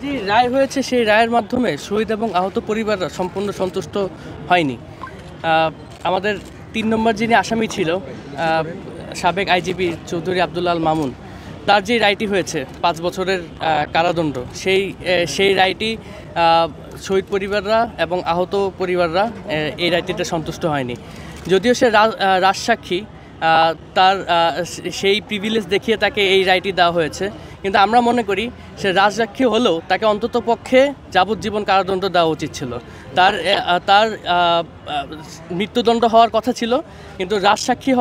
যে রায় হয়েছে সেই রায়ের মাধ্যমে শহীদ এবং আহত পরিবাররা সম্পূর্ণ সন্তুষ্ট হয়নি। আমাদের ৩ নম্বর যিনি আসামি ছিল সাবেক আইজিপি চৌধুরী আব্দুল আল মামুন, তার যে রায়টি হয়েছে ৫ বছরের কারাদণ্ড, সেই রায়টি শহীদ পরিবাররা এবং আহত পরিবাররা এই রায়টিতে সন্তুষ্ট হয়নি। যদিও সে রাজসাক্ষী, তার সেই প্রিভিলেজ দেখিয়ে তাকে এই রায়টি দেওয়া হয়েছে, কিন্তু আমরা মনে করি সে রাজসাক্ষী হলেও তাকে অন্ততপক্ষে যাবজ্জীবন কারাদণ্ড দেওয়া উচিত ছিল। তার মৃত্যুদণ্ড হওয়ার কথা ছিল, কিন্তু রাজসাক্ষী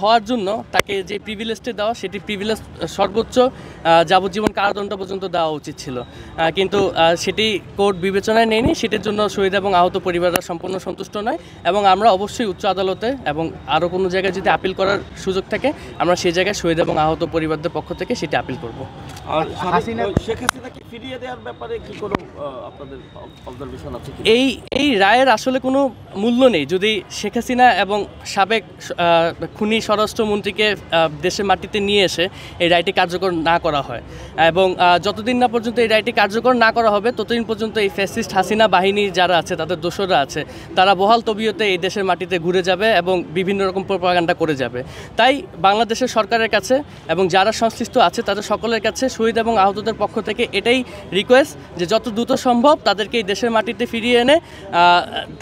হওয়ার জন্য তাকে যে প্রিভিলেজটি দেওয়া, সেটি প্রিভিলেজ সর্বোচ্চ যাবজ্জীবন কারাদণ্ড পর্যন্ত দেওয়া উচিত ছিল, কিন্তু সেটি কোর্ট বিবেচনায় নেয়নি। সেটির জন্য শহীদ এবং আহত পরিবাররা সম্পূর্ণ সন্তুষ্ট নয়, এবং আমরা অবশ্যই উচ্চ আদালতে এবং আরও কোনো জায়গায় যদি আপিল করার সুযোগ থাকে, আমরা সেই জায়গায় শহীদ এবং আহত পরিবারদের পক্ষ থেকে সেটি আপিল করব। শেখ হাসিনাকে ফিরিয়ে দেওয়ার ব্যাপারে কি কোনো আপনাদের অবজারভেশন আছে? এই রায়ের আসলে কোনো মূল্য নেই যদি শেখ হাসিনা এবং সাবেক খুনি স্বরাষ্ট্রমন্ত্রীকে দেশের মাটিতে নিয়ে এসে এই রায়টি কার্যকর না করা হয়, এবং যতদিন না পর্যন্ত এই রায়টি কার্যকর না করা হবে ততদিন পর্যন্ত এই ফ্যাসিস্ট হাসিনা বাহিনী যারা আছে, তাদের দোসররা আছে, তারা বহাল তবিয়তে এই দেশের মাটিতে ঘুরে যাবে এবং বিভিন্ন রকম প্রোপাগান্ডা করে যাবে। তাই বাংলাদেশের সরকারের কাছে এবং যারা সংশ্লিষ্ট আছে তাদের সকলের কাছে শহীদ এবং আহতদের পক্ষ থেকে এটাই রিকোয়েস্ট যে যত দ্রুত সম্ভব তাদেরকে এই দেশের মাটিতে ফিরিয়ে এনে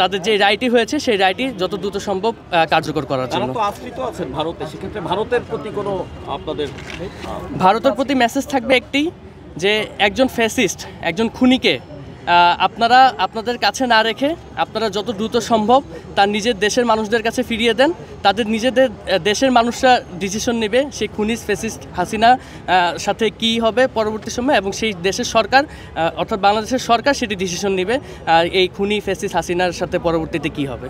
তাদের যে রায়টি হয়েছে সেই রায়টি যত দ্রুত সম্ভব কার্যকর করার জন্য। ভারতের প্রতি মেসেজ থাকবে একটি, যে একজন ফ্যাসিস্ট, একজন খুনিকে আপনারা আপনাদের কাছে না রেখে আপনারা যত দ্রুত সম্ভব তার নিজের দেশের মানুষদের কাছে ফিরিয়ে দেন। তাদের নিজেদের দেশের মানুষরা ডিসিশন নেবে সেই খুনি ফ্যাসিস্ট হাসিনা সাথে কি হবে পরবর্তী সময়, এবং সেই দেশের সরকার অর্থাৎ বাংলাদেশের সরকার সেটি ডিসিশন নেবে এই খুনি ফ্যাসিস্ট হাসিনার সাথে পরবর্তীতে কি হবে।